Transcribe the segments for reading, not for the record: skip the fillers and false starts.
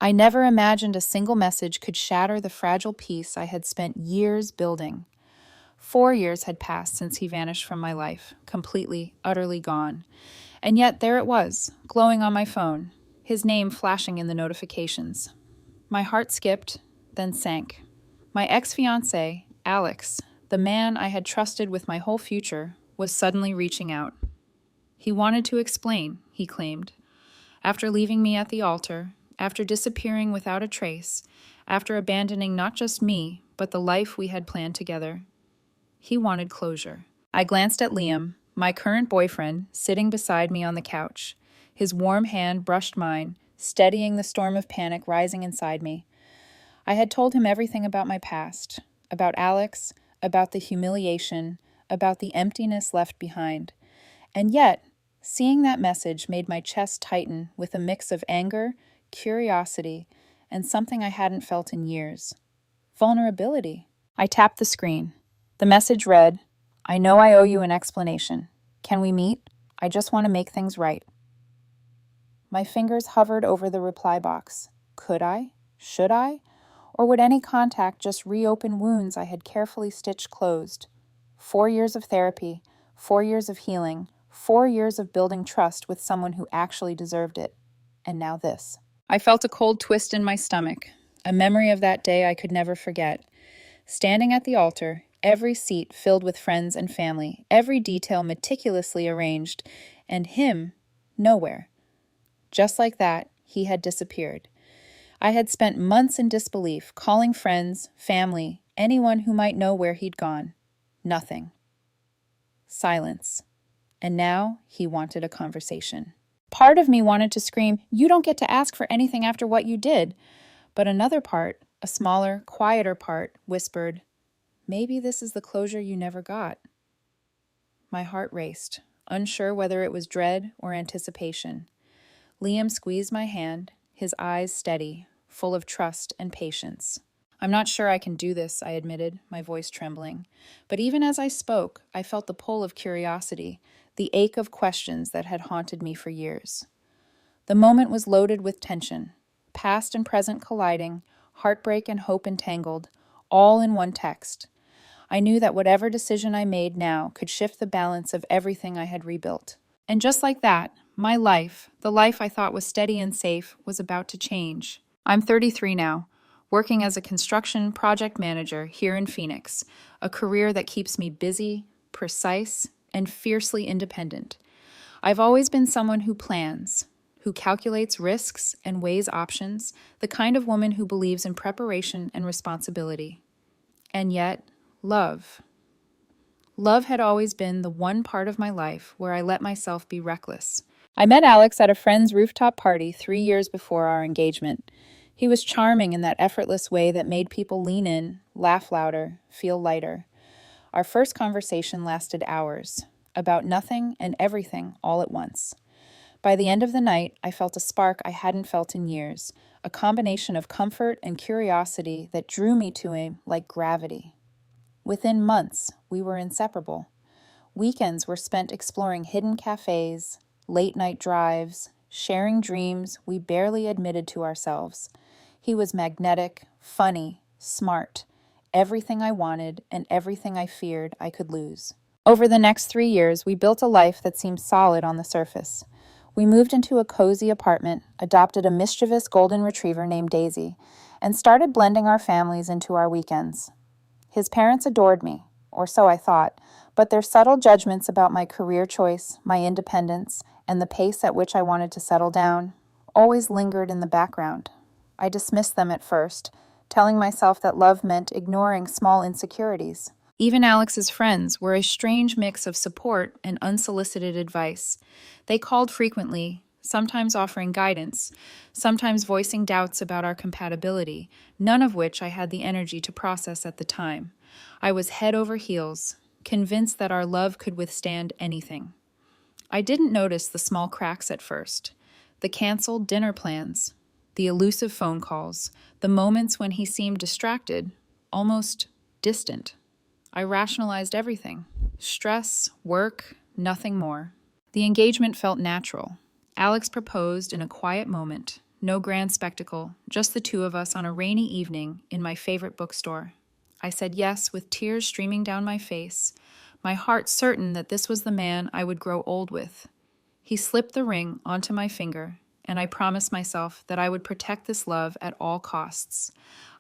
I never imagined a single message could shatter the fragile peace I had spent years building. 4 years had passed since he vanished from my life, completely, utterly gone. And yet there it was, glowing on my phone, his name flashing in the notifications. My heart skipped, then sank. My ex-fiancé, Alex, the man I had trusted with my whole future, was suddenly reaching out. He wanted to explain, he claimed. After leaving me at the altar, after disappearing without a trace, after abandoning not just me, but the life we had planned together. He wanted closure. I glanced at Liam, my current boyfriend, sitting beside me on the couch. His warm hand brushed mine, steadying the storm of panic rising inside me. I had told him everything about my past, about Alex, about the humiliation, about the emptiness left behind. And yet, seeing that message made my chest tighten with a mix of anger, curiosity, and something I hadn't felt in years. Vulnerability. I tapped the screen. The message read, "I know I owe you an explanation. Can we meet? I just want to make things right." My fingers hovered over the reply box. Could I? Should I? Or would any contact just reopen wounds I had carefully stitched closed? 4 years of therapy, 4 years of healing, 4 years of building trust with someone who actually deserved it. And now this. I felt a cold twist in my stomach, a memory of that day I could never forget. Standing at the altar, every seat filled with friends and family, every detail meticulously arranged, and him nowhere. Just like that, he had disappeared. I had spent months in disbelief, calling friends, family, anyone who might know where he'd gone. Nothing. Silence. And now he wanted a conversation. Part of me wanted to scream, "You don't get to ask for anything after what you did." But another part, a smaller, quieter part, whispered, "Maybe this is the closure you never got." My heart raced, unsure whether it was dread or anticipation. Liam squeezed my hand, his eyes steady, full of trust and patience. "I'm not sure I can do this," I admitted, my voice trembling. But even as I spoke, I felt the pull of curiosity, the ache of questions that had haunted me for years. The moment was loaded with tension, past and present colliding, heartbreak and hope entangled, all in one text. I knew that whatever decision I made now could shift the balance of everything I had rebuilt. And just like that, my life, the life I thought was steady and safe, was about to change. I'm 33 now, working as a construction project manager here in Phoenix, a career that keeps me busy, precise, and fiercely independent. I've always been someone who plans, who calculates risks and weighs options, the kind of woman who believes in preparation and responsibility. And yet, love. Love had always been the one part of my life where I let myself be reckless. I met Alex at a friend's rooftop party 3 years before our engagement. He was charming in that effortless way that made people lean in, laugh louder, feel lighter. Our first conversation lasted hours, about nothing and everything all at once. By the end of the night, I felt a spark I hadn't felt in years, a combination of comfort and curiosity that drew me to him like gravity. Within months, we were inseparable. Weekends were spent exploring hidden cafes, late-night drives, sharing dreams we barely admitted to ourselves. He was magnetic, funny, smart, everything I wanted and everything I feared I could lose. Over the next 3 years, we built a life that seemed solid on the surface. We moved into a cozy apartment, adopted a mischievous golden retriever named Daisy, and started blending our families into our weekends. His parents adored me, or so I thought, but their subtle judgments about my career choice, my independence, and the pace at which I wanted to settle down always lingered in the background. I dismissed them at first, telling myself that love meant ignoring small insecurities. Even Alex's friends were a strange mix of support and unsolicited advice. They called frequently, sometimes offering guidance, sometimes voicing doubts about our compatibility, none of which I had the energy to process at the time. I was head over heels, convinced that our love could withstand anything. I didn't notice the small cracks at first, the canceled dinner plans, the elusive phone calls, the moments when he seemed distracted, almost distant. I rationalized everything. Stress, work, nothing more. The engagement felt natural. Alex proposed in a quiet moment, no grand spectacle, just the two of us on a rainy evening in my favorite bookstore. I said yes with tears streaming down my face, my heart certain that this was the man I would grow old with. He slipped the ring onto my finger, and I promised myself that I would protect this love at all costs.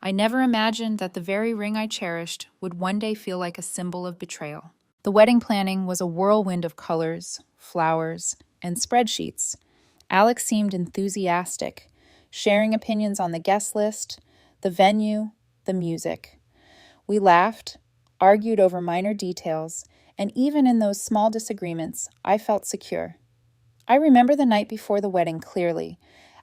I never imagined that the very ring I cherished would one day feel like a symbol of betrayal. The wedding planning was a whirlwind of colors, flowers, and spreadsheets. Alex seemed enthusiastic, sharing opinions on the guest list, the venue, the music. We laughed, argued over minor details, and even in those small disagreements, I felt secure. I remember the night before the wedding clearly.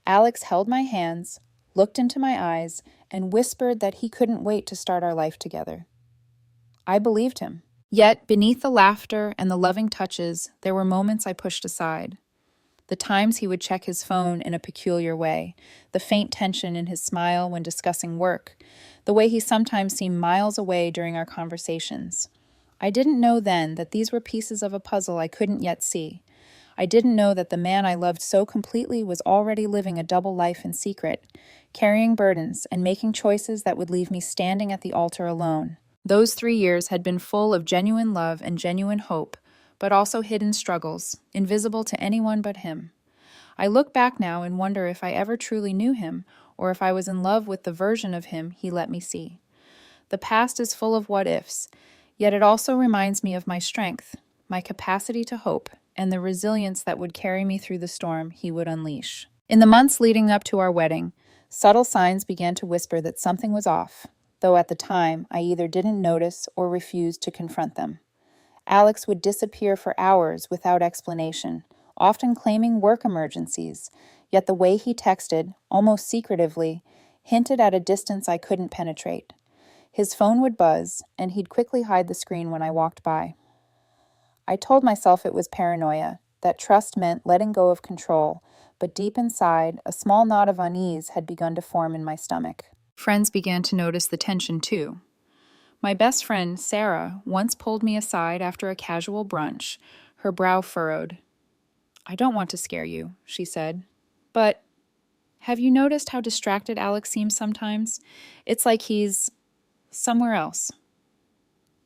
Alex held my hands, looked into my eyes, and whispered that he couldn't wait to start our life together. I believed him. Yet, beneath the laughter and the loving touches, there were moments I pushed aside. The times he would check his phone in a peculiar way, the faint tension in his smile when discussing work, the way he sometimes seemed miles away during our conversations. I didn't know then that these were pieces of a puzzle I couldn't yet see. I didn't know that the man I loved so completely was already living a double life in secret, carrying burdens and making choices that would leave me standing at the altar alone. Those 3 years had been full of genuine love and genuine hope, but also hidden struggles, invisible to anyone but him. I look back now and wonder if I ever truly knew him, or if I was in love with the version of him he let me see. The past is full of what-ifs, yet it also reminds me of my strength, my capacity to hope, and the resilience that would carry me through the storm he would unleash. In the months leading up to our wedding, subtle signs began to whisper that something was off, though at the time I either didn't notice or refused to confront them. Alex would disappear for hours without explanation, often claiming work emergencies, yet the way he texted, almost secretively, hinted at a distance I couldn't penetrate. His phone would buzz, and he'd quickly hide the screen when I walked by. I told myself it was paranoia, that trust meant letting go of control, but deep inside, a small knot of unease had begun to form in my stomach. Friends began to notice the tension too. My best friend, Sarah, once pulled me aside after a casual brunch, her brow furrowed. "I don't want to scare you," she said, "but have you noticed how distracted Alex seems sometimes? It's like he's somewhere else."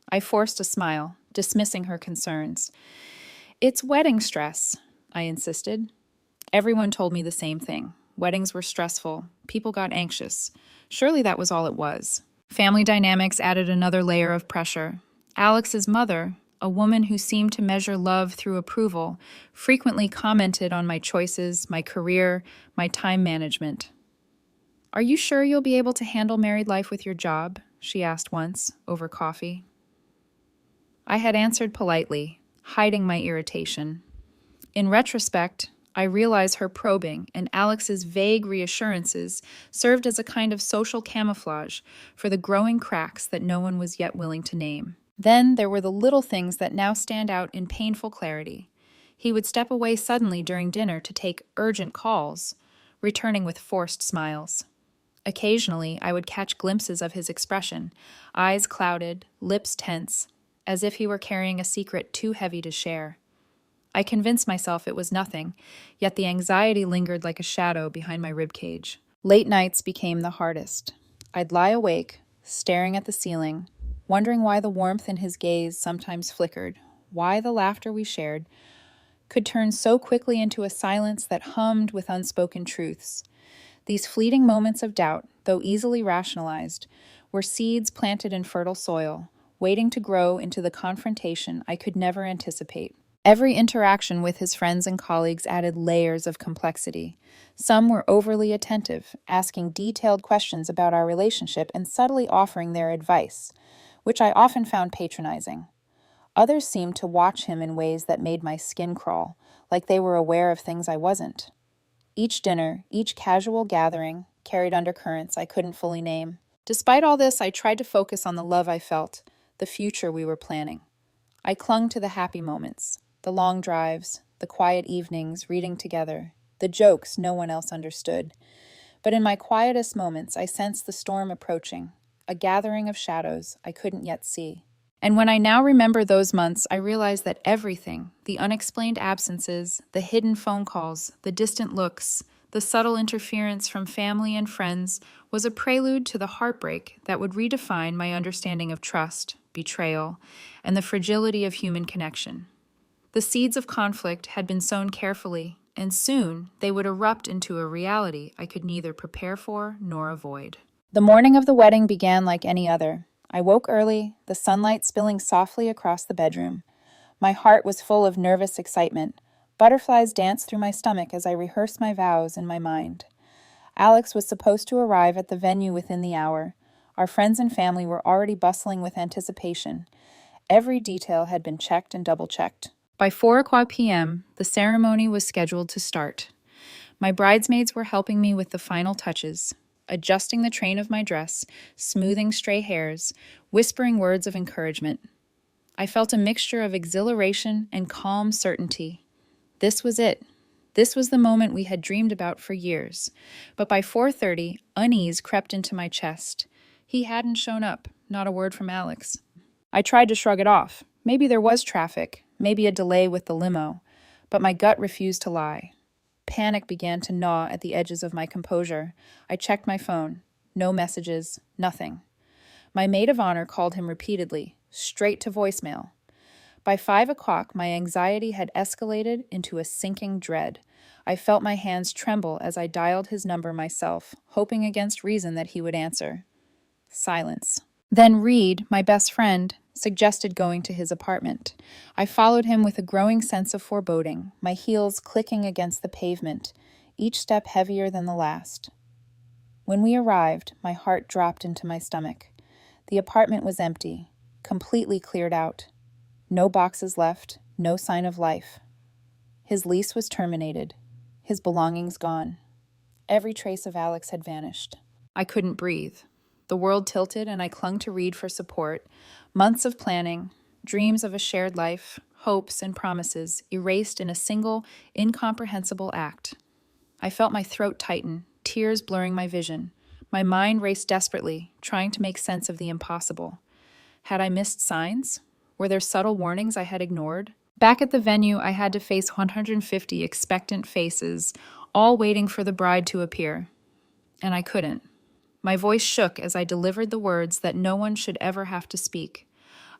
I forced a smile, dismissing her concerns. "It's wedding stress," I insisted. Everyone told me the same thing. Weddings were stressful. People got anxious. Surely that was all it was. Family dynamics added another layer of pressure. Alex's mother, a woman who seemed to measure love through approval, frequently commented on my choices, my career, my time management. "Are you sure you'll be able to handle married life with your job?" she asked once, over coffee. I had answered politely, hiding my irritation. In retrospect, I realize her probing and Alex's vague reassurances served as a kind of social camouflage for the growing cracks that no one was yet willing to name. Then there were the little things that now stand out in painful clarity. He would step away suddenly during dinner to take urgent calls, returning with forced smiles. Occasionally, I would catch glimpses of his expression, eyes clouded, lips tense, as if he were carrying a secret too heavy to share. I convinced myself it was nothing, yet the anxiety lingered like a shadow behind my ribcage. Late nights became the hardest. I'd lie awake, staring at the ceiling, wondering why the warmth in his gaze sometimes flickered, why the laughter we shared could turn so quickly into a silence that hummed with unspoken truths. These fleeting moments of doubt, though easily rationalized, were seeds planted in fertile soil, waiting to grow into the confrontation I could never anticipate. Every interaction with his friends and colleagues added layers of complexity. Some were overly attentive, asking detailed questions about our relationship and subtly offering their advice, which I often found patronizing. Others seemed to watch him in ways that made my skin crawl, like they were aware of things I wasn't. Each dinner, each casual gathering, carried undercurrents I couldn't fully name. Despite all this, I tried to focus on the love I felt, the future we were planning. I clung to the happy moments, the long drives, the quiet evenings reading together, the jokes no one else understood. But in my quietest moments, I sensed the storm approaching, a gathering of shadows I couldn't yet see. And when I now remember those months, I realize that everything, the unexplained absences, the hidden phone calls, the distant looks, The subtle interference from family and friends was a prelude to the heartbreak that would redefine my understanding of trust, betrayal, and the fragility of human connection. The seeds of conflict had been sown carefully, and soon they would erupt into a reality I could neither prepare for nor avoid. The morning of the wedding began like any other. I woke early, the sunlight spilling softly across the bedroom. My heart was full of nervous excitement. Butterflies danced through my stomach as I rehearsed my vows in my mind. Alex was supposed to arrive at the venue within the hour. Our friends and family were already bustling with anticipation. Every detail had been checked and double-checked. By 4 p.m., the ceremony was scheduled to start. My bridesmaids were helping me with the final touches, adjusting the train of my dress, smoothing stray hairs, whispering words of encouragement. I felt a mixture of exhilaration and calm certainty. This was it. This was the moment we had dreamed about for years. But by 4:30, unease crept into my chest. He hadn't shown up, not a word from Alex. I tried to shrug it off. Maybe there was traffic, maybe a delay with the limo, but my gut refused to lie. Panic began to gnaw at the edges of my composure. I checked my phone. No messages, nothing. My maid of honor called him repeatedly, straight to voicemail. By 5 o'clock, my anxiety had escalated into a sinking dread. I felt my hands tremble as I dialed his number myself, hoping against reason that he would answer. Silence. Then Reed, my best friend, suggested going to his apartment. I followed him with a growing sense of foreboding, my heels clicking against the pavement, each step heavier than the last. When we arrived, my heart dropped into my stomach. The apartment was empty, completely cleared out. No boxes left, no sign of life. His lease was terminated, his belongings gone. Every trace of Alex had vanished. I couldn't breathe. The world tilted and I clung to Reed for support. Months of planning, dreams of a shared life, hopes and promises erased in a single, incomprehensible act. I felt my throat tighten, tears blurring my vision. My mind raced desperately, trying to make sense of the impossible. Had I missed signs? Were there subtle warnings I had ignored? Back at the venue, I had to face 150 expectant faces, all waiting for the bride to appear. And I couldn't. My voice shook as I delivered the words that no one should ever have to speak.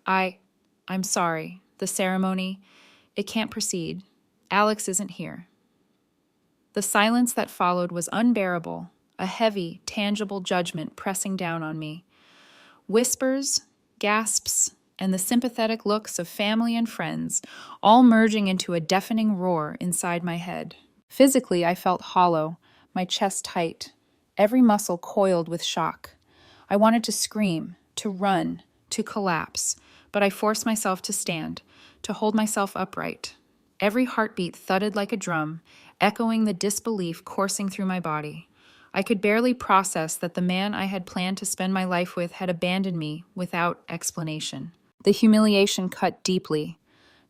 I'm sorry. The ceremony, it can't proceed. Alex isn't here. The silence that followed was unbearable, a heavy, tangible judgment pressing down on me. Whispers, gasps, and the sympathetic looks of family and friends, all merging into a deafening roar inside my head. Physically, I felt hollow, my chest tight, every muscle coiled with shock. I wanted to scream, to run, to collapse, but I forced myself to stand, to hold myself upright. Every heartbeat thudded like a drum, echoing the disbelief coursing through my body. I could barely process that the man I had planned to spend my life with had abandoned me without explanation. The humiliation cut deeply,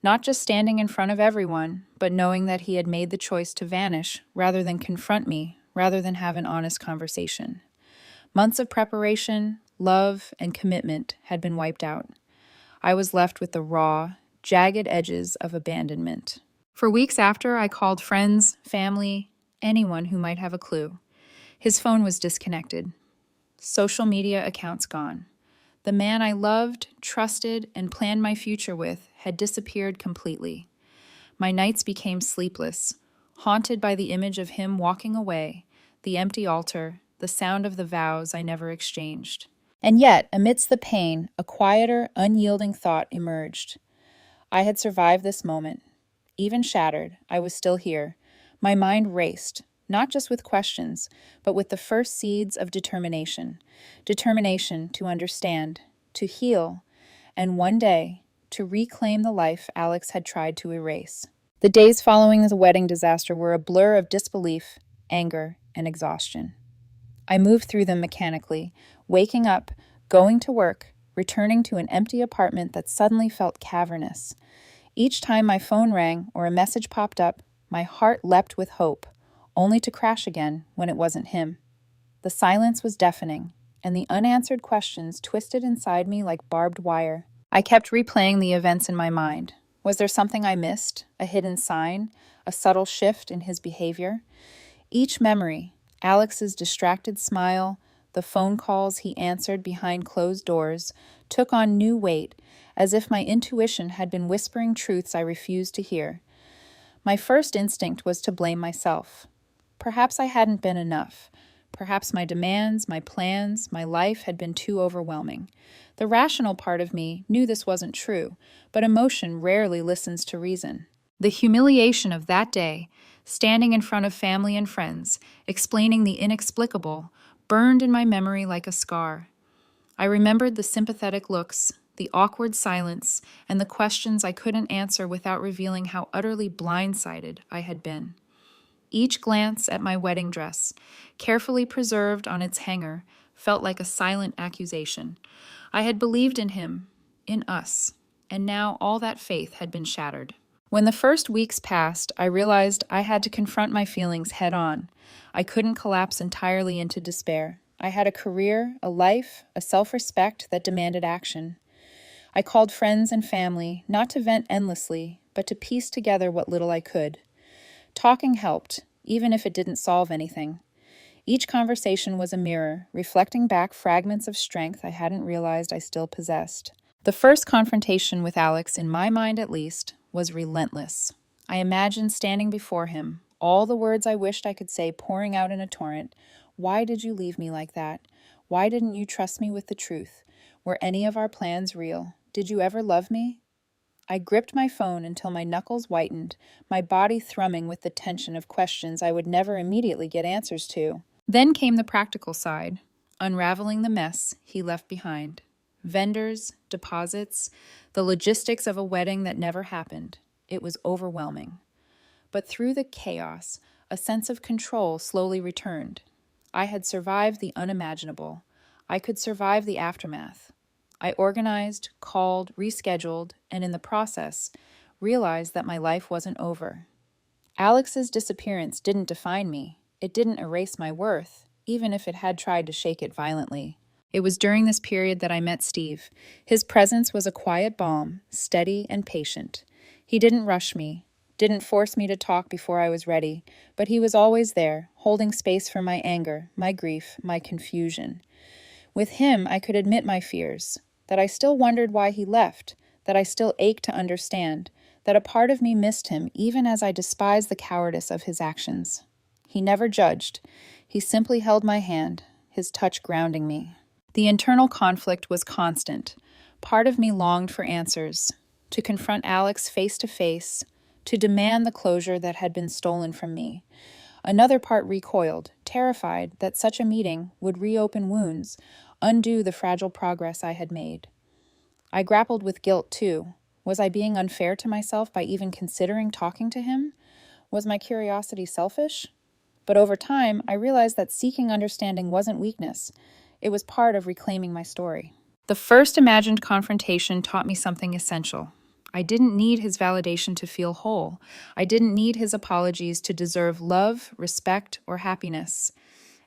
not just standing in front of everyone, but knowing that he had made the choice to vanish rather than confront me, rather than have an honest conversation. Months of preparation, love, and commitment had been wiped out. I was left with the raw, jagged edges of abandonment. For weeks after, I called friends, family, anyone who might have a clue. His phone was disconnected. Social media accounts gone. The man I loved, trusted, and planned my future with had disappeared completely. My nights became sleepless, haunted by the image of him walking away, the empty altar, the sound of the vows I never exchanged. And yet, amidst the pain, a quieter, unyielding thought emerged. I had survived this moment. Even shattered, I was still here. My mind raced, not just with questions, but with the first seeds of determination. Determination to understand, to heal, and one day, to reclaim the life Alex had tried to erase. The days following the wedding disaster were a blur of disbelief, anger, and exhaustion. I moved through them mechanically, waking up, going to work, returning to an empty apartment that suddenly felt cavernous. Each time my phone rang or a message popped up, my heart leapt with hope, only to crash again when it wasn't him. The silence was deafening, and the unanswered questions twisted inside me like barbed wire. I kept replaying the events in my mind. Was there something I missed? A hidden sign? A subtle shift in his behavior? Each memory, Alex's distracted smile, the phone calls he answered behind closed doors, took on new weight, as if my intuition had been whispering truths I refused to hear. My first instinct was to blame myself. Perhaps I hadn't been enough. Perhaps my demands, my plans, my life had been too overwhelming. The rational part of me knew this wasn't true, but emotion rarely listens to reason. The humiliation of that day, standing in front of family and friends, explaining the inexplicable, burned in my memory like a scar. I remembered the sympathetic looks, the awkward silence, and the questions I couldn't answer without revealing how utterly blindsided I had been. Each glance at my wedding dress, carefully preserved on its hanger, felt like a silent accusation. I had believed in him, in us, and now all that faith had been shattered. When the first weeks passed, I realized I had to confront my feelings head on. I couldn't collapse entirely into despair. I had a career, a life, a self-respect that demanded action. I called friends and family, not to vent endlessly, but to piece together what little I could. Talking helped, even if it didn't solve anything. Each conversation was a mirror, reflecting back fragments of strength I hadn't realized I still possessed. The first confrontation with Alex, in my mind at least, was relentless. I imagined standing before him, all the words I wished I could say pouring out in a torrent. Why did you leave me like that? Why didn't you trust me with the truth? Were any of our plans real? Did you ever love me? I gripped my phone until my knuckles whitened, my body thrumming with the tension of questions I would never immediately get answers to. Then came the practical side, unraveling the mess he left behind. Vendors, deposits, the logistics of a wedding that never happened. It was overwhelming. But through the chaos, a sense of control slowly returned. I had survived the unimaginable. I could survive the aftermath. I organized, called, rescheduled, and in the process, realized that my life wasn't over. Alex's disappearance didn't define me. It didn't erase my worth, even if it had tried to shake it violently. It was during this period that I met Steve. His presence was a quiet balm, steady and patient. He didn't rush me, didn't force me to talk before I was ready, but he was always there, holding space for my anger, my grief, my confusion. With him, I could admit my fears, that I still wondered why he left, that I still ached to understand, that a part of me missed him even as I despised the cowardice of his actions. He never judged. He simply held my hand, his touch grounding me. The internal conflict was constant. Part of me longed for answers, to confront Alex face to face, to demand the closure that had been stolen from me. Another part recoiled, terrified that such a meeting would reopen wounds, undo the fragile progress I had made. I grappled with guilt too. Was I being unfair to myself by even considering talking to him? Was my curiosity selfish? But over time, I realized that seeking understanding wasn't weakness. It was part of reclaiming my story. The first imagined confrontation taught me something essential. I didn't need his validation to feel whole. I didn't need his apologies to deserve love, respect, or happiness.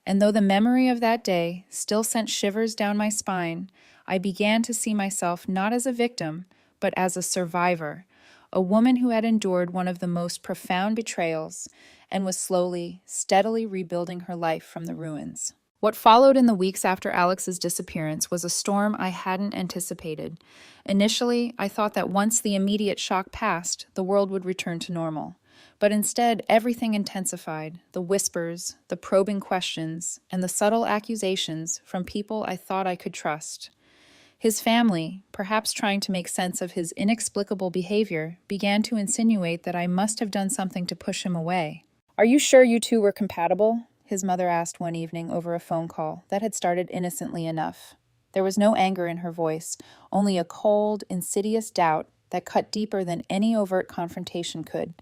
And though the memory of that day still sent shivers down my spine, I began to see myself not as a victim, but as a survivor, a woman who had endured one of the most profound betrayals and was slowly, steadily rebuilding her life from the ruins. What followed in the weeks after Alex's disappearance was a storm I hadn't anticipated. Initially, I thought that once the immediate shock passed, the world would return to normal. But instead, everything intensified, the whispers, the probing questions, and the subtle accusations from people I thought I could trust. His family, perhaps trying to make sense of his inexplicable behavior, began to insinuate that I must have done something to push him away. "Are you sure you two were compatible?" his mother asked one evening over a phone call that had started innocently enough. There was no anger in her voice, only a cold, insidious doubt that cut deeper than any overt confrontation could.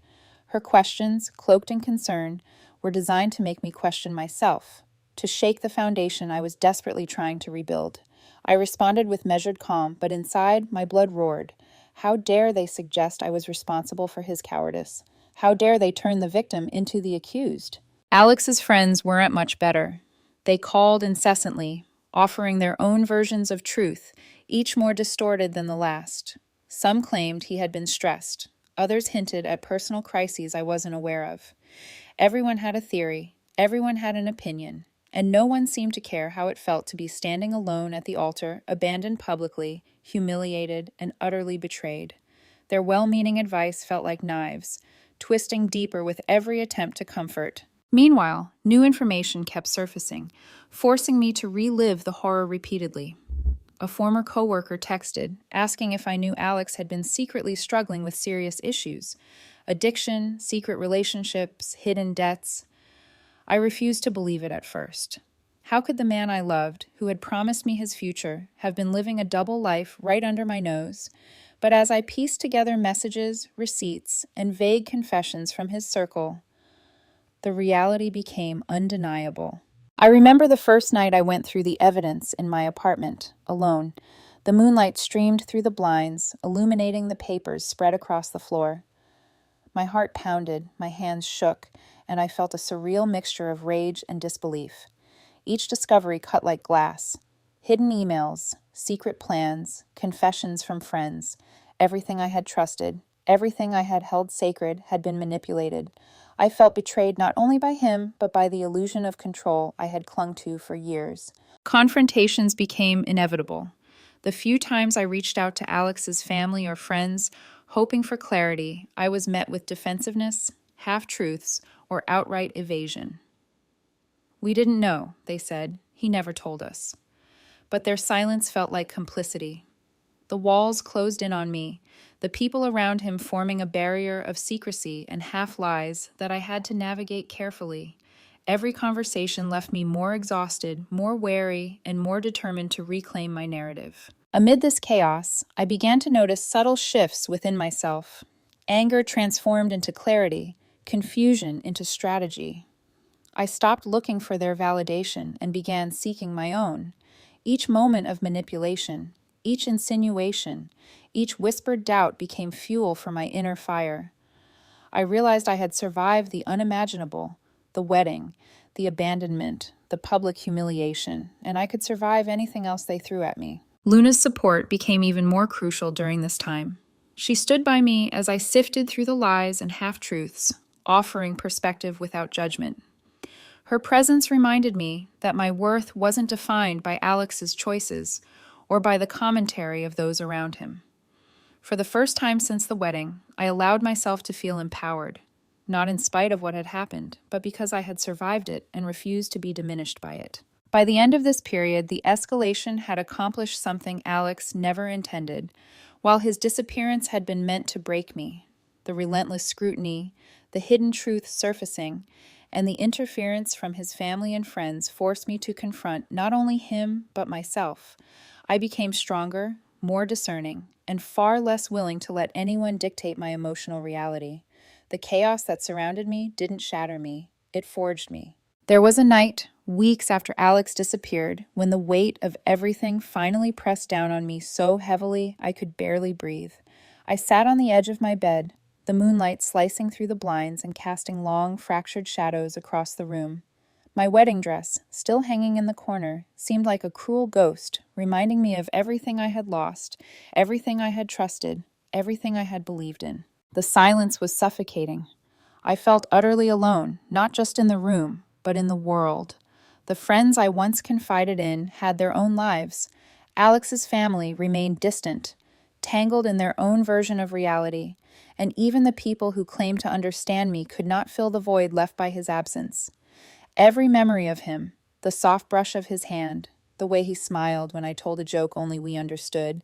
Her questions, cloaked in concern, were designed to make me question myself, to shake the foundation I was desperately trying to rebuild. I responded with measured calm, but inside, my blood roared. How dare they suggest I was responsible for his cowardice? How dare they turn the victim into the accused? Alex's friends weren't much better. They called incessantly, offering their own versions of truth, each more distorted than the last. Some claimed he had been stressed. Others hinted at personal crises I wasn't aware of. Everyone had a theory, Everyone had an opinion, and no one seemed to care how it felt to be standing alone at the altar, abandoned publicly, humiliated, and utterly betrayed. Their well-meaning advice felt like knives, twisting deeper with every attempt to comfort. Meanwhile, new information kept surfacing, forcing me to relive the horror repeatedly. A former coworker texted, asking if I knew Alex had been secretly struggling with serious issues: addiction, secret relationships, hidden debts. I refused to believe it at first. How could the man I loved, who had promised me his future, have been living a double life right under my nose? But as I pieced together messages, receipts, and vague confessions from his circle, the reality became undeniable. I remember the first night I went through the evidence in my apartment, alone. The moonlight streamed through the blinds, illuminating the papers spread across the floor. My heart pounded, my hands shook, and I felt a surreal mixture of rage and disbelief. Each discovery cut like glass. Hidden emails, secret plans, confessions from friends. Everything I had trusted, everything I had held sacred had been manipulated. I felt betrayed not only by him, but by the illusion of control I had clung to for years. Confrontations became inevitable. The few times I reached out to Alex's family or friends, hoping for clarity, I was met with defensiveness, half-truths, or outright evasion. "We didn't know," they said. "He never told us." But their silence felt like complicity. The walls closed in on me, the people around him forming a barrier of secrecy and half-lies that I had to navigate carefully. Every conversation left me more exhausted, more wary, and more determined to reclaim my narrative. Amid this chaos, I began to notice subtle shifts within myself. Anger transformed into clarity, confusion into strategy. I stopped looking for their validation and began seeking my own. Each moment of manipulation, each insinuation, each whispered doubt became fuel for my inner fire. I realized I had survived the unimaginable, the wedding, the abandonment, the public humiliation, and I could survive anything else they threw at me. Luna's support became even more crucial during this time. She stood by me as I sifted through the lies and half-truths, offering perspective without judgment. Her presence reminded me that my worth wasn't defined by Alex's choices or by the commentary of those around him. For the first time since the wedding, I allowed myself to feel empowered, not in spite of what had happened, but because I had survived it and refused to be diminished by it. By the end of this period, the escalation had accomplished something Alex never intended, while his disappearance had been meant to break me. The relentless scrutiny, the hidden truth surfacing, and the interference from his family and friends forced me to confront not only him, but myself. I became stronger, more discerning, and far less willing to let anyone dictate my emotional reality. The chaos that surrounded me didn't shatter me, it forged me. There was a night, weeks after Alex disappeared, when the weight of everything finally pressed down on me so heavily I could barely breathe. I sat on the edge of my bed, the moonlight slicing through the blinds and casting long, fractured shadows across the room. My wedding dress, still hanging in the corner, seemed like a cruel ghost, reminding me of everything I had lost, everything I had trusted, everything I had believed in. The silence was suffocating. I felt utterly alone, not just in the room, but in the world. The friends I once confided in had their own lives. Alex's family remained distant, tangled in their own version of reality, and even the people who claimed to understand me could not fill the void left by his absence. Every memory of him, the soft brush of his hand, the way he smiled when I told a joke only we understood,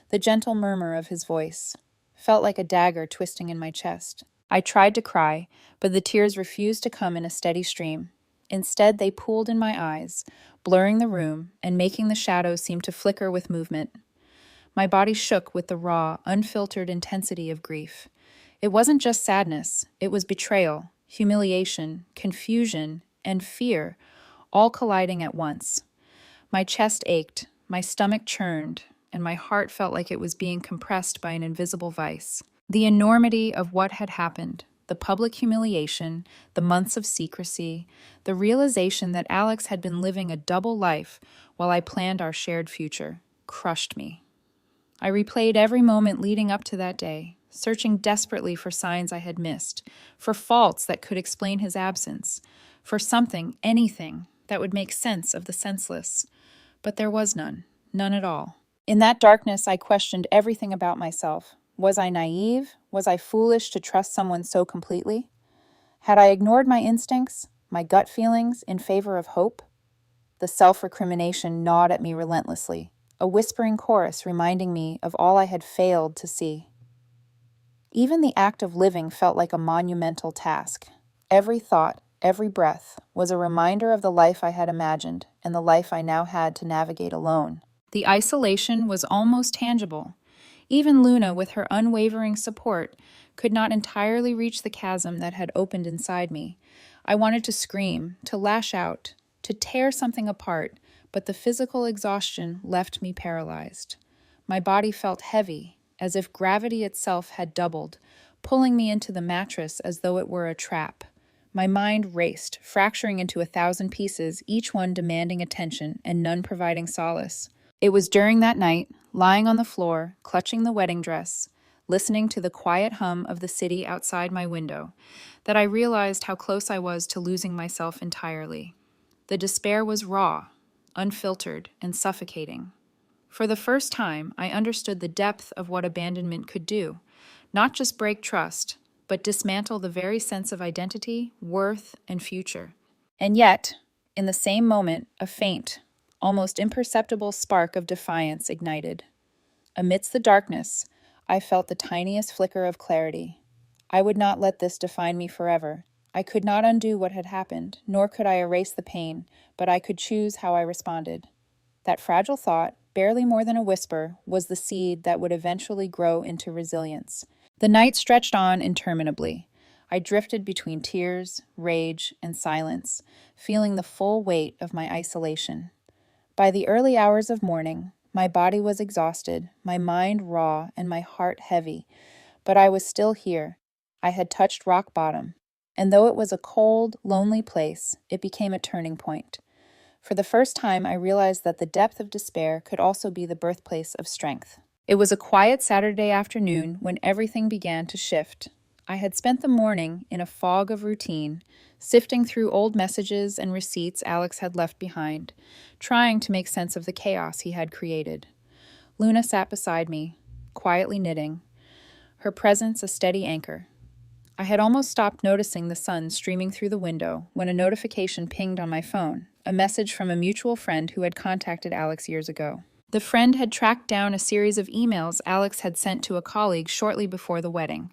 the gentle murmur of his voice, felt like a dagger twisting in my chest. I tried to cry, but the tears refused to come in a steady stream. Instead, they pooled in my eyes, blurring the room and making the shadows seem to flicker with movement. My body shook with the raw, unfiltered intensity of grief. It wasn't just sadness, it was betrayal, humiliation, confusion, and fear, all colliding at once. My chest ached, my stomach churned, and my heart felt like it was being compressed by an invisible vice. The enormity of what had happened, the public humiliation, the months of secrecy, the realization that Alex had been living a double life while I planned our shared future, crushed me. I replayed every moment leading up to that day, searching desperately for signs I had missed, for faults that could explain his absence, for something, anything, that would make sense of the senseless. But there was none, none at all. In that darkness, I questioned everything about myself. Was I naive? Was I foolish to trust someone so completely? Had I ignored my instincts, my gut feelings, in favor of hope? The self-recrimination gnawed at me relentlessly, a whispering chorus reminding me of all I had failed to see. Even the act of living felt like a monumental task. Every thought, every breath, was a reminder of the life I had imagined and the life I now had to navigate alone. The isolation was almost tangible. Even Luna, with her unwavering support, could not entirely reach the chasm that had opened inside me. I wanted to scream, to lash out, to tear something apart, but the physical exhaustion left me paralyzed. My body felt heavy, as if gravity itself had doubled, pulling me into the mattress as though it were a trap. My mind raced, fracturing into 1,000 pieces, each one demanding attention and none providing solace. It was during that night, lying on the floor, clutching the wedding dress, listening to the quiet hum of the city outside my window, that I realized how close I was to losing myself entirely. The despair was raw, unfiltered, and suffocating. For the first time, I understood the depth of what abandonment could do, not just break trust, but dismantle the very sense of identity, worth, and future. And yet, in the same moment, a faint, almost imperceptible spark of defiance ignited. Amidst the darkness, I felt the tiniest flicker of clarity. I would not let this define me forever. I could not undo what had happened, nor could I erase the pain, but I could choose how I responded. That fragile thought, barely more than a whisper, was the seed that would eventually grow into resilience. The night stretched on interminably. I drifted between tears, rage, and silence, feeling the full weight of my isolation. By the early hours of morning, my body was exhausted, my mind raw, and my heart heavy, but I was still here. I had touched rock bottom, and though it was a cold, lonely place, it became a turning point. For the first time, I realized that the depth of despair could also be the birthplace of strength. It was a quiet Saturday afternoon when everything began to shift. I had spent the morning in a fog of routine, sifting through old messages and receipts Alex had left behind, trying to make sense of the chaos he had created. Luna sat beside me, quietly knitting, her presence a steady anchor. I had almost stopped noticing the sun streaming through the window when a notification pinged on my phone, a message from a mutual friend who had contacted Alex years ago. The friend had tracked down a series of emails Alex had sent to a colleague shortly before the wedding.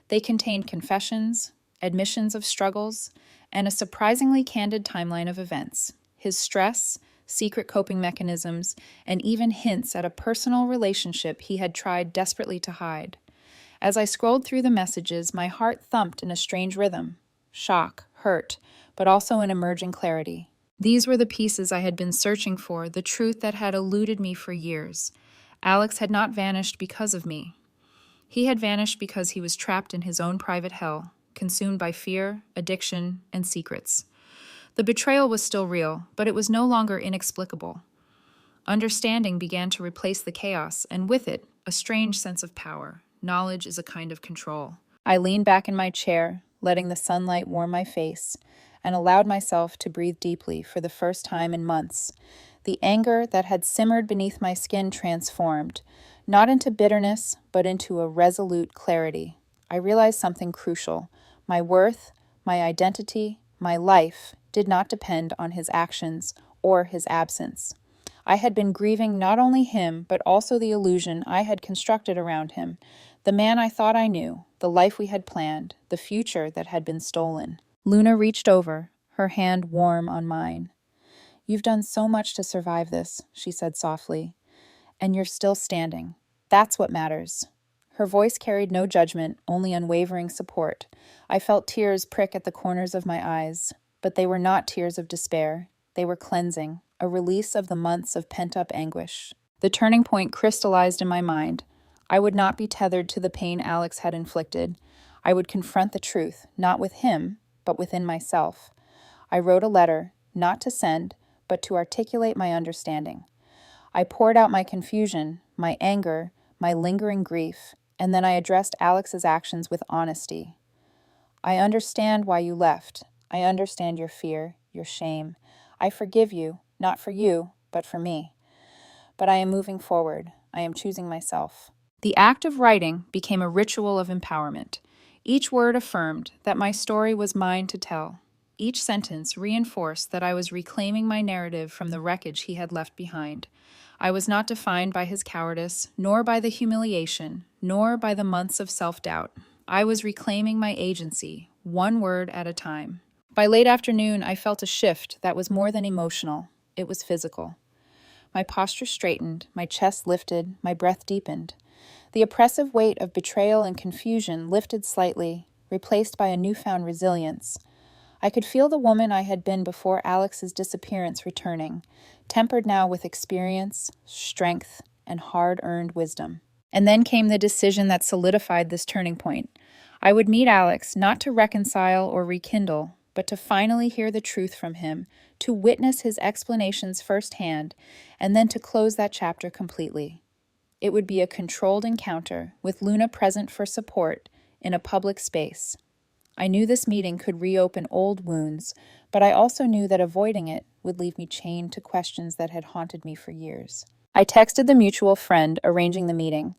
They contained confessions, admissions of struggles, and a surprisingly candid timeline of events. His stress, secret coping mechanisms, and even hints at a personal relationship he had tried desperately to hide. As I scrolled through the messages, my heart thumped in a strange rhythm. Shock, hurt, but also an emerging clarity. These were the pieces I had been searching for, the truth that had eluded me for years. Alex had not vanished because of me. He had vanished because he was trapped in his own private hell, consumed by fear, addiction, and secrets. The betrayal was still real, but it was no longer inexplicable. Understanding began to replace the chaos, and with it, a strange sense of power. Knowledge is a kind of control. I leaned back in my chair, letting the sunlight warm my face, and allowed myself to breathe deeply for the first time in months. The anger that had simmered beneath my skin transformed, not into bitterness, but into a resolute clarity. I realized something crucial. My worth, my identity, my life did not depend on his actions or his absence. I had been grieving not only him, but also the illusion I had constructed around him, the man I thought I knew, the life we had planned, the future that had been stolen. Luna reached over, her hand warm on mine. "You've done so much to survive this," she said softly, "and you're still standing. That's what matters." Her voice carried no judgment, only unwavering support. I felt tears prick at the corners of my eyes, but they were not tears of despair. They were cleansing, a release of the months of pent-up anguish. The turning point crystallized in my mind. I would not be tethered to the pain Alex had inflicted. I would confront the truth, not with him, but within myself. I wrote a letter, not to send, but to articulate my understanding. I poured out my confusion, my anger, my lingering grief, and then I addressed Alex's actions with honesty. "I understand why you left. I understand your fear, your shame. I forgive you, not for you, but for me. But I am moving forward. I am choosing myself. The act of writing became a ritual of empowerment. Each word affirmed that my story was mine to tell. Each sentence reinforced that I was reclaiming my narrative from the wreckage he had left behind. I was not defined by his cowardice, nor by the humiliation, nor by the months of self-doubt. I was reclaiming my agency, one word at a time. By late afternoon, I felt a shift that was more than emotional. It was physical. My posture straightened, my chest lifted, my breath deepened. The oppressive weight of betrayal and confusion lifted slightly, replaced by a newfound resilience. I could feel the woman I had been before Alex's disappearance returning, tempered now with experience, strength, and hard-earned wisdom. And then came the decision that solidified this turning point. I would meet Alex not to reconcile or rekindle, but to finally hear the truth from him, to witness his explanations firsthand, and then to close that chapter completely. It would be a controlled encounter, with Luna present for support, in a public space. I knew this meeting could reopen old wounds, but I also knew that avoiding it would leave me chained to questions that had haunted me for years. I texted the mutual friend arranging the meeting.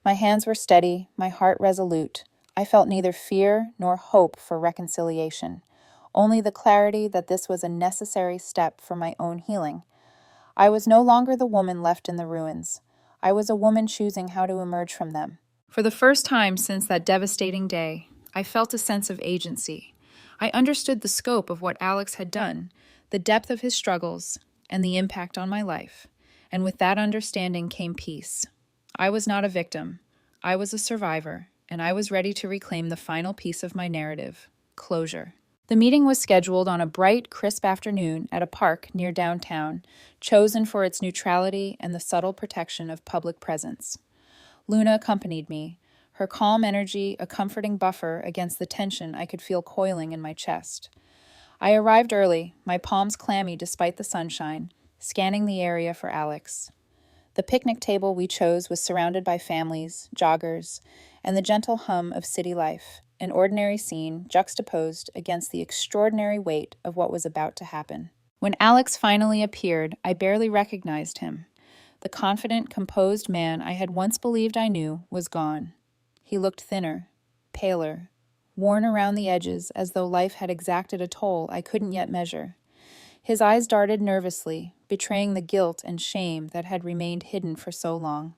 My hands were steady, my heart resolute. I felt neither fear nor hope for reconciliation, only the clarity that this was a necessary step for my own healing. I was no longer the woman left in the ruins. I was a woman choosing how to emerge from them. For the first time since that devastating day, I felt a sense of agency. I understood the scope of what Alex had done, the depth of his struggles, and the impact on my life. And with that understanding came peace. I was not a victim. I was a survivor, and I was ready to reclaim the final piece of my narrative: closure. The meeting was scheduled on a bright, crisp afternoon at a park near downtown, chosen for its neutrality and the subtle protection of public presence. Luna accompanied me, her calm energy a comforting buffer against the tension I could feel coiling in my chest. I arrived early, my palms clammy despite the sunshine, scanning the area for Alex. The picnic table we chose was surrounded by families, joggers, and the gentle hum of city life, an ordinary scene juxtaposed against the extraordinary weight of what was about to happen. When Alex finally appeared, I barely recognized him. The confident, composed man I had once believed I knew was gone. He looked thinner, paler, worn around the edges as though life had exacted a toll I couldn't yet measure. His eyes darted nervously, betraying the guilt and shame that had remained hidden for so long.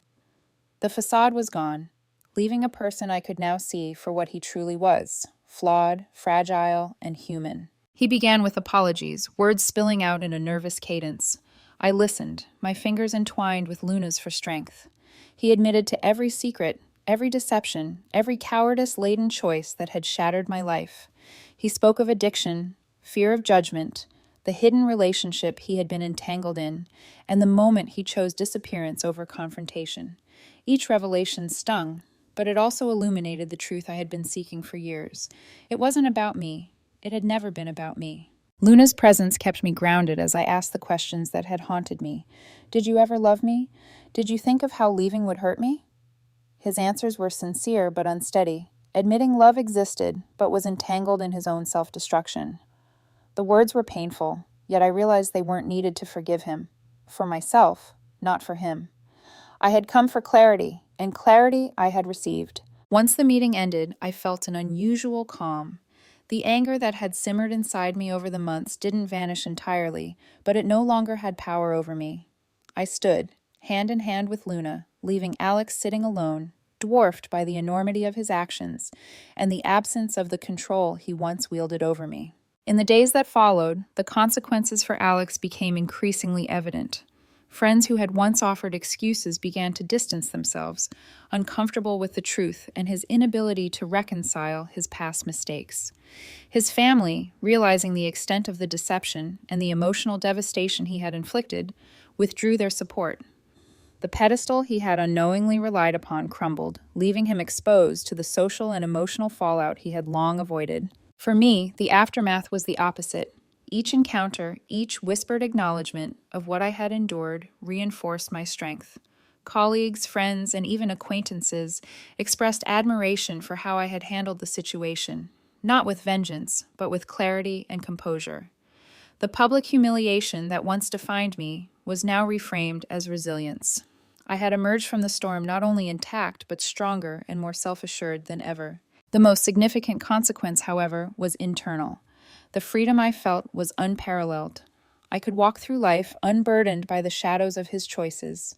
The facade was gone, leaving a person I could now see for what he truly was: flawed, fragile, and human. He began with apologies, words spilling out in a nervous cadence. I listened, my fingers entwined with Luna's for strength. He admitted to every secret, every deception, every cowardice-laden choice that had shattered my life. He spoke of addiction, fear of judgment, the hidden relationship he had been entangled in, and the moment he chose disappearance over confrontation. Each revelation stung, but it also illuminated the truth I had been seeking for years. It wasn't about me. It had never been about me. Luna's presence kept me grounded as I asked the questions that had haunted me. Did you ever love me? Did you think of how leaving would hurt me? His answers were sincere but unsteady, admitting love existed but was entangled in his own self-destruction. The words were painful, yet I realized they weren't needed to forgive him. For myself, not for him. I had come for clarity, and clarity I had received. Once the meeting ended, I felt an unusual calm. The anger that had simmered inside me over the months didn't vanish entirely, but it no longer had power over me. I stood, hand in hand with Luna, leaving Alex sitting alone, dwarfed by the enormity of his actions and the absence of the control he once wielded over me. In the days that followed, the consequences for Alex became increasingly evident. Friends who had once offered excuses began to distance themselves, uncomfortable with the truth and his inability to reconcile his past mistakes. His family, realizing the extent of the deception and the emotional devastation he had inflicted, withdrew their support. The pedestal he had unknowingly relied upon crumbled, leaving him exposed to the social and emotional fallout he had long avoided. For me, the aftermath was the opposite. Each encounter, each whispered acknowledgement of what I had endured reinforced my strength. Colleagues, friends, and even acquaintances expressed admiration for how I had handled the situation. not with vengeance, but with clarity and composure. The public humiliation that once defined me was now reframed as resilience. I had emerged from the storm not only intact, but stronger and more self-assured than ever. The most significant consequence, however, was internal. The freedom I felt was unparalleled. I could walk through life unburdened by the shadows of his choices,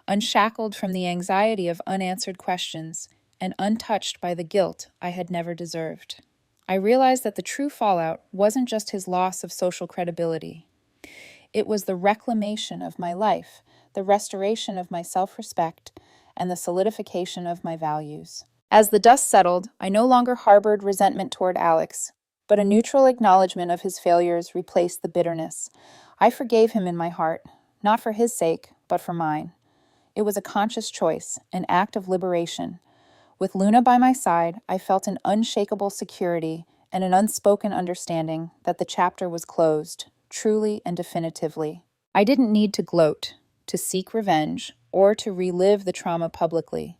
unshackled from the anxiety of unanswered questions, and untouched by the guilt I had never deserved. I realized that the true fallout wasn't just his loss of social credibility. It was the reclamation of my life, the restoration of my self-respect, and the solidification of my values. As the dust settled, I no longer harbored resentment toward Alex, but a neutral acknowledgement of his failures replaced the bitterness. I forgave him in my heart, not for his sake, but for mine. It was a conscious choice, an act of liberation. With Luna by my side, I felt an unshakable security and an unspoken understanding that the chapter was closed, truly and definitively. I didn't need to gloat, to seek revenge, or to relive the trauma publicly.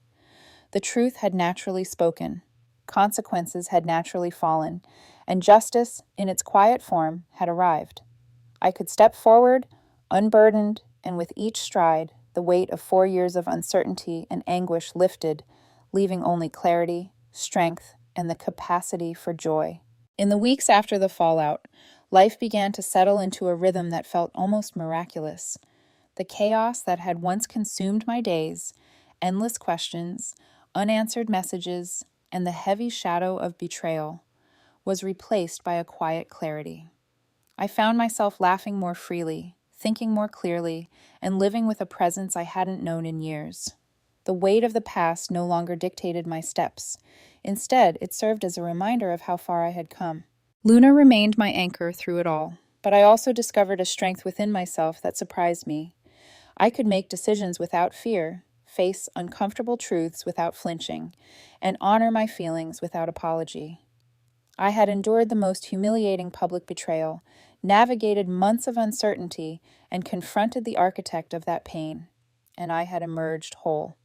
The truth had naturally spoken, consequences had naturally fallen, and justice, in its quiet form, had arrived. I could step forward, unburdened, and with each stride, the weight of 4 years of uncertainty and anguish lifted, leaving only clarity, strength, and the capacity for joy. In the weeks after the fallout, life began to settle into a rhythm that felt almost miraculous. The chaos that had once consumed my days, endless questions, unanswered messages, and the heavy shadow of betrayal, was replaced by a quiet clarity. I found myself laughing more freely, thinking more clearly, and living with a presence I hadn't known in years. The weight of the past no longer dictated my steps. Instead, it served as a reminder of how far I had come. Luna remained my anchor through it all, but I also discovered a strength within myself that surprised me. I could make decisions without fear, face uncomfortable truths without flinching, and honor my feelings without apology. I had endured the most humiliating public betrayal, navigated months of uncertainty, and confronted the architect of that pain, and I had emerged whole.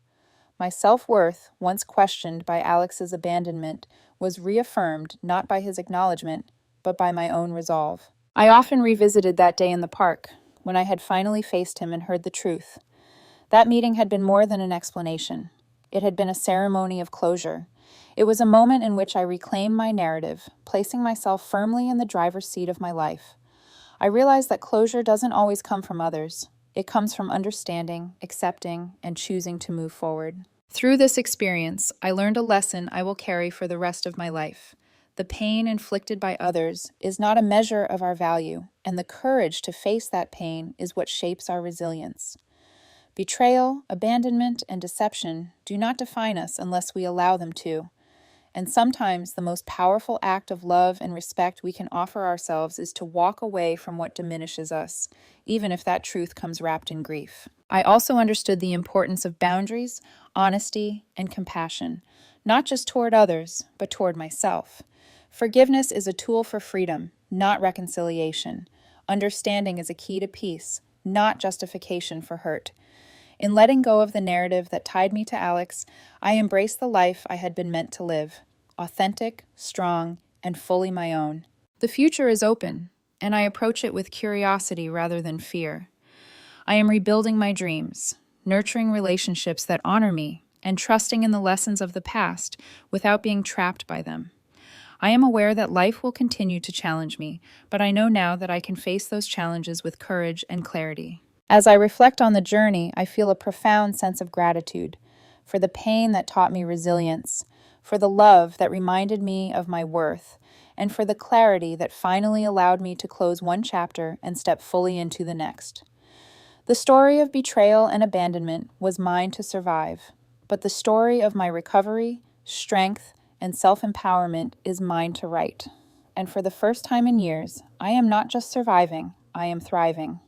My self-worth, once questioned by Alex's abandonment, was reaffirmed not by his acknowledgement, but by my own resolve. I often revisited that day in the park, when I had finally faced him and heard the truth. That meeting had been more than an explanation. It had been a ceremony of closure. It was a moment in which I reclaimed my narrative, placing myself firmly in the driver's seat of my life. I realized that closure doesn't always come from others. It comes from understanding, accepting, and choosing to move forward. Through this experience, I learned a lesson I will carry for the rest of my life. The pain inflicted by others is not a measure of our value, and the courage to face that pain is what shapes our resilience. Betrayal, abandonment, and deception do not define us unless we allow them to. And sometimes the most powerful act of love and respect we can offer ourselves is to walk away from what diminishes us, even if that truth comes wrapped in grief. I also understood the importance of boundaries, honesty, and compassion, not just toward others, but toward myself. Forgiveness is a tool for freedom, not reconciliation. Understanding is a key to peace, not justification for hurt. In letting go of the narrative that tied me to Alex, I embraced the life I had been meant to live, authentic, strong, and fully my own. The future is open, and I approach it with curiosity rather than fear. I am rebuilding my dreams, nurturing relationships that honor me, and trusting in the lessons of the past without being trapped by them. I am aware that life will continue to challenge me, but I know now that I can face those challenges with courage and clarity. As I reflect on the journey, I feel a profound sense of gratitude for the pain that taught me resilience, for the love that reminded me of my worth, and for the clarity that finally allowed me to close one chapter and step fully into the next. The story of betrayal and abandonment was mine to survive, but the story of my recovery, strength, and self-empowerment is mine to write. And for the first time in years, I am not just surviving, I am thriving.